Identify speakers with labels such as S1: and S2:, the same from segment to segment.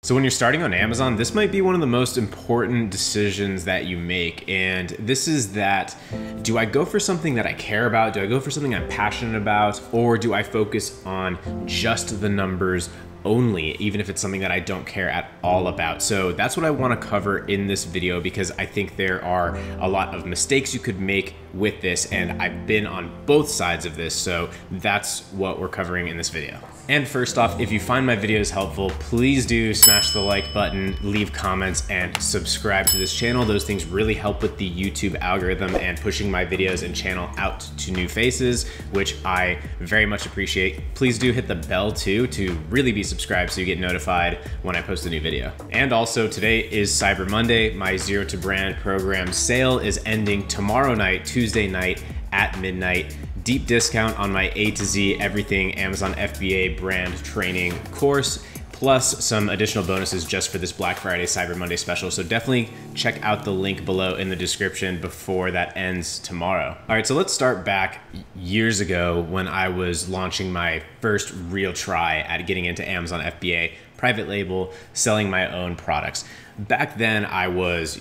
S1: So when you're starting on Amazon, this might be one of the most important decisions that you make. And this is that, do I go for something that I care about? Do I go for something I'm passionate about? Or do I focus on just the numbers only, even if it's something that I don't care at all about? So that's what I want to cover in this video, because I think there are a lot of mistakes you could make with this, and I've been on both sides of this, so that's what we're covering in this video. And first off, if you find my videos helpful, please do smash the like button, leave comments, and subscribe to this channel. Those things really help with the YouTube algorithm and pushing my videos and channel out to new faces, which I very much appreciate. Please do hit the bell too to really be subscribed so you get notified when I post a new video. And also, today is Cyber Monday. My Zero to Brand program sale is ending tomorrow night, Tuesday night at midnight. Deep discount on my A to Z everything Amazon FBA brand training course, plus some additional bonuses just for this Black Friday Cyber Monday special. So definitely check out the link below in the description before that ends tomorrow. All right, so let's start back years ago when I was launching my first real try at getting into Amazon FBA, private label, selling my own products. Back then I was,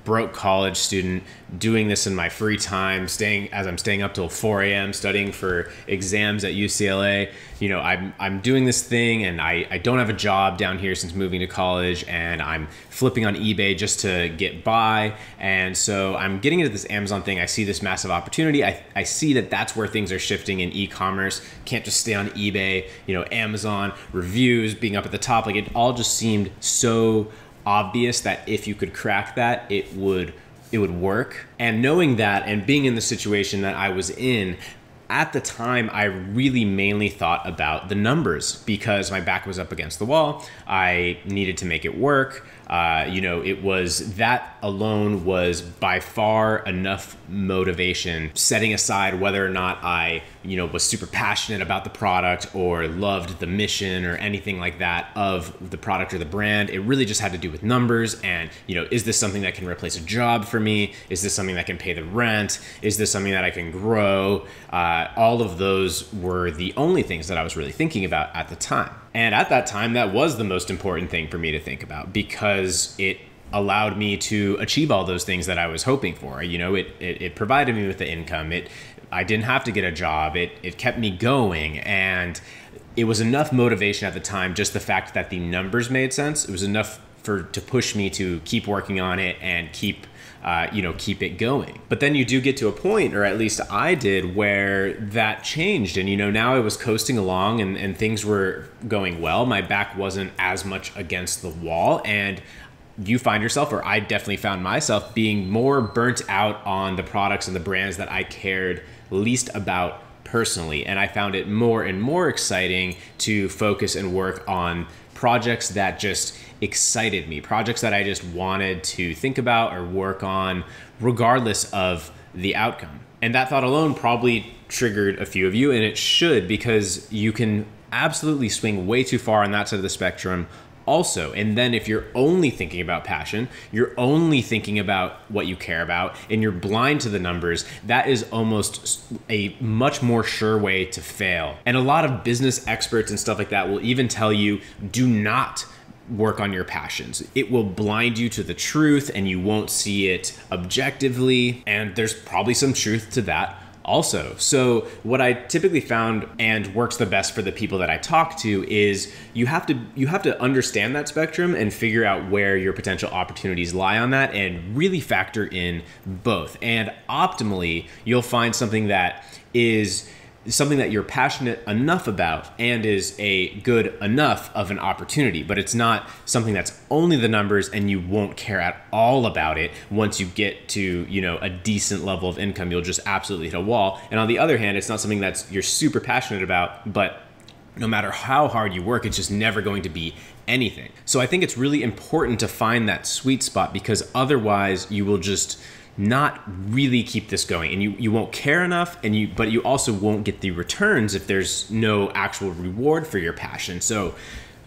S1: broke college student doing this in my free time, as I'm staying up till 4 a.m. studying for exams at UCLA. I'm doing this thing, and I don't have a job down here since moving to college, and I'm flipping on eBay just to get by. And so I'm getting into this Amazon thing. I see this massive opportunity. I see that that's where things are shifting in e-commerce. Can't just stay on eBay, Amazon reviews being up at the top. Like, it all just seemed so obvious that if you could crack that, it would work. And knowing that and being in the situation that I was in at the time, I really mainly thought about the numbers because my back was up against the wall. I needed to make it work. It was that alone was by far enough motivation, setting aside whether or not I, was super passionate about the product or loved the mission or anything like that of the product or the brand. It really just had to do with numbers and, is this something that can replace a job for me? Is this something that can pay the rent? Is this something that I can grow? All of those were the only things that I was really thinking about at the time. And at that time, that was the most important thing for me to think about because it allowed me to achieve all those things that I was hoping for. It provided me with the income. I didn't have to get a job. It kept me going. And it was enough motivation at the time, just the fact that the numbers made sense. It was enough to push me to keep working on it and keep it going. But then you do get to a point, or at least I did, where that changed. And, now I was coasting along and things were going well. My back wasn't as much against the wall. And you find yourself, or I definitely found myself, being more burnt out on the products and the brands that I cared least about personally. And I found it more and more exciting to focus and work on projects that just excited me, projects that I just wanted to think about or work on regardless of the outcome. And that thought alone probably triggered a few of you, and it should, because you can absolutely swing way too far on that side of the spectrum also. And then if you're only thinking about passion, you're only thinking about what you care about, and you're blind to the numbers, that is almost a much more sure way to fail. And a lot of business experts and stuff like that will even tell you, do not work on your passions. It will blind you to the truth and you won't see it objectively. And there's probably some truth to that also. So what I typically found and works the best for the people that I talk to is you have to understand that spectrum and figure out where your potential opportunities lie on that and really factor in both. And optimally, you'll find something that is something that you're passionate enough about and is a good enough of an opportunity, but it's not something that's only the numbers and you won't care at all about it. Once you get to, a decent level of income, you'll just absolutely hit a wall. And on the other hand, it's not something that's you're super passionate about, but no matter how hard you work, it's just never going to be anything. So I think it's really important to find that sweet spot, because otherwise you will just not really keep this going, and you won't care enough, but you also won't get the returns if there's no actual reward for your passion. So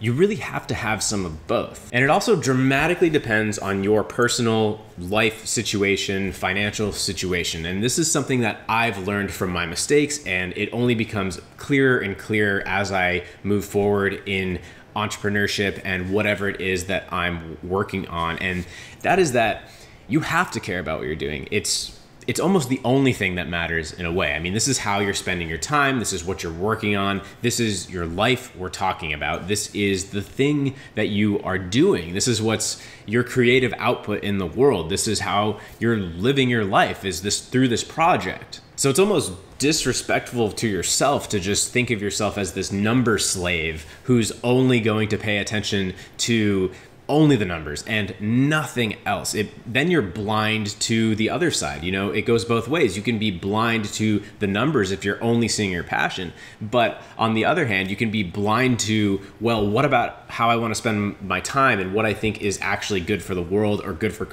S1: you really have to have some of both. And it also dramatically depends on your personal life situation, financial situation. And this is something that I've learned from my mistakes, and it only becomes clearer and clearer as I move forward in entrepreneurship and whatever it is that I'm working on. And that is that you have to care about what you're doing. It's almost the only thing that matters in a way. I mean, this is how you're spending your time. This is what you're working on. This is your life we're talking about. This is the thing that you are doing. This is what's your creative output in the world. This is how you're living your life, is this through this project. So it's almost disrespectful to yourself to just think of yourself as this number slave who's only going to pay attention to only the numbers and nothing else. Then you're blind to the other side. You know, it goes both ways. You can be blind to the numbers if you're only seeing your passion. But on the other hand, you can be blind to, well, what about how I want to spend my time and what I think is actually good for the world or good for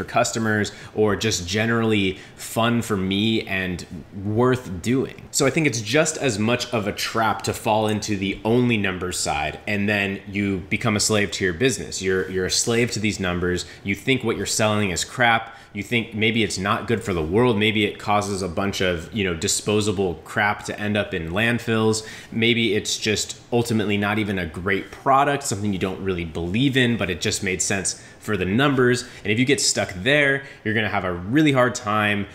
S1: customers or just generally fun for me and worth doing. So I think it's just as much of a trap to fall into the only numbers side and then you become a slave to your business. You're a slave to these numbers. You think what you're selling is crap. You think maybe it's not good for the world. Maybe it causes a bunch of, disposable crap to end up in landfills. Maybe it's just ultimately not even a great product, something you don't really believe in, but it just made sense for the numbers. And if you get stuck there, you're going to have a really hard time,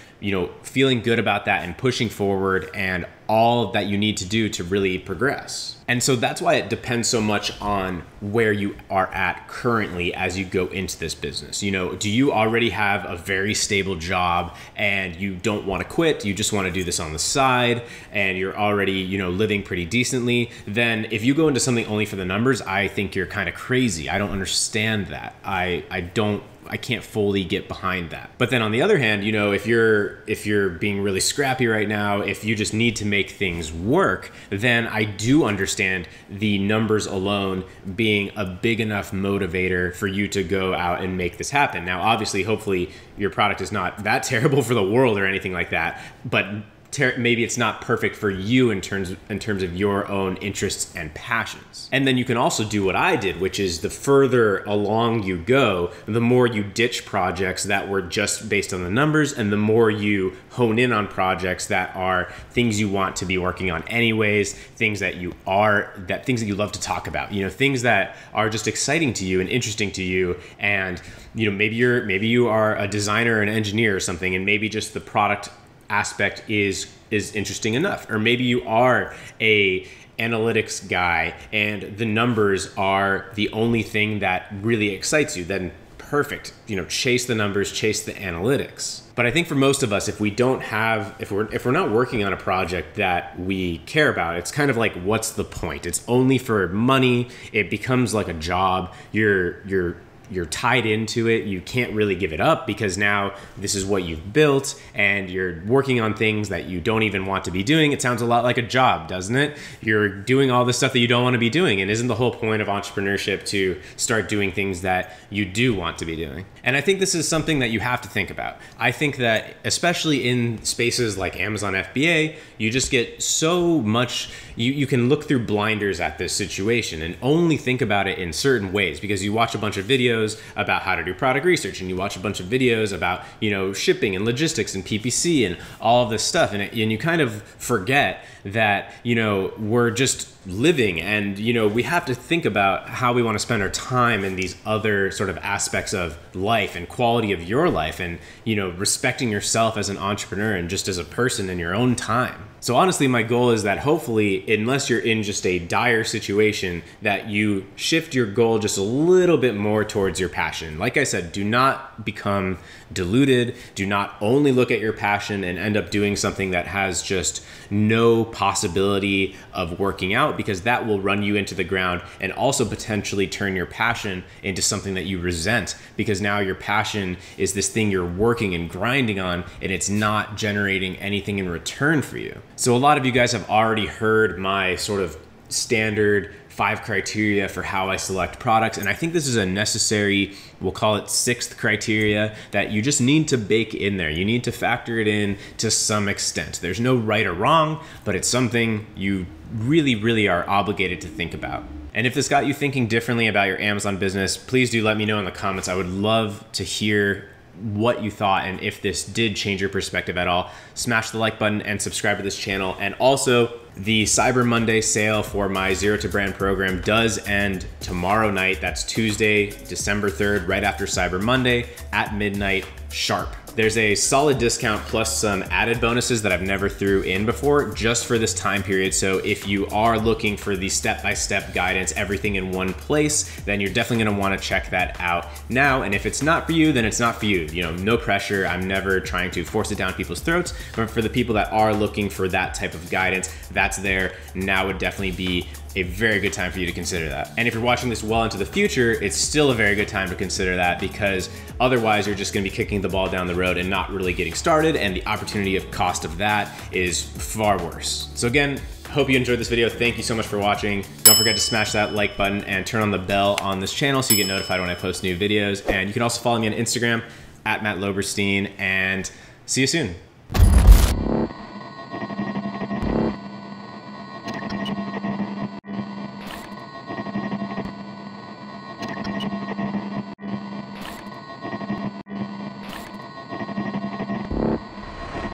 S1: feeling good about that and pushing forward and all that you need to do to really progress. And so that's why it depends so much on where you are at currently as you go into this business. Do you already have a very stable job and you don't want to quit, you just want to do this on the side and you're already, living pretty decently? Then if you go into something only for the numbers, I think you're kind of crazy. I don't understand that. I can't fully get behind that. But then on the other hand, if you're being really scrappy right now, if you just need to make things work, then I do understand the numbers alone being a big enough motivator for you to go out and make this happen. Now, obviously, hopefully your product is not that terrible for the world or anything like that, but maybe it's not perfect for you in terms of your own interests and passions. And then you can also do what I did, which is the further along you go, the more you ditch projects that were just based on the numbers, and the more you hone in on projects that are things you want to be working on anyways, things that you love to talk about, things that are just exciting to you and interesting to you. And maybe you are a designer or an engineer or something, and maybe just the product aspect is interesting enough. Or maybe you are a analytics guy and the numbers are the only thing that really excites you. Then perfect, chase the numbers, chase the analytics. But I think for most of us, if we're not working on a project that we care about, it's kind of like, what's the point? It's only for money. It becomes like a job. You're tied into it. You can't really give it up because now this is what you've built and you're working on things that you don't even want to be doing. It sounds a lot like a job, doesn't it? You're doing all this stuff that you don't want to be doing. And isn't the whole point of entrepreneurship to start doing things that you do want to be doing? And I think this is something that you have to think about. I think that especially in spaces like Amazon FBA, you just get so much, you can look through blinders at this situation and only think about it in certain ways because you watch a bunch of videos about how to do product research and you watch a bunch of videos about, shipping and logistics and PPC and all of this stuff. And you kind of forget that, we're just living and, we have to think about how we want to spend our time in these other sort of aspects of life and quality of your life and, respecting yourself as an entrepreneur and just as a person in your own time. So honestly, my goal is that hopefully, unless you're in just a dire situation, that you shift your goal just a little bit more towards your passion. Like I said, do not become deluded. Do not only look at your passion and end up doing something that has just no possibility of working out, because that will run you into the ground and also potentially turn your passion into something that you resent, because now your passion is this thing you're working and grinding on and it's not generating anything in return for you. So a lot of you guys have already heard my sort of standard 5 criteria for how I select products. And I think this is a necessary, we'll call it 6th criteria, that you just need to bake in there. You need to factor it in to some extent. There's no right or wrong, but it's something you really, really are obligated to think about. And if this got you thinking differently about your Amazon business, please do let me know in the comments. I would love to hear what you thought, and if this did change your perspective at all. Smash the like button and subscribe to this channel. And also, The Cyber Monday sale for my Zero to Brand program does end tomorrow night. That's Tuesday, December 3rd, right after Cyber Monday at midnight sharp. There's a solid discount plus some added bonuses that I've never threw in before just for this time period. So if you are looking for the step-by-step guidance, everything in one place, then you're definitely gonna wanna check that out now. And if it's not for you, then it's not for you. You know, no pressure. I'm never trying to force it down people's throats, but for the people that are looking for that type of guidance, that's there. Now would definitely be a very good time for you to consider that. And if you're watching this well into the future, it's still a very good time to consider that, because otherwise you're just gonna be kicking the ball down the road and not really getting started, and the opportunity of cost of that is far worse. So again, hope you enjoyed this video. Thank you so much for watching. Don't forget to smash that like button and turn on the bell on this channel so you get notified when I post new videos. And you can also follow me on Instagram at Matt Loberstein, and see you soon.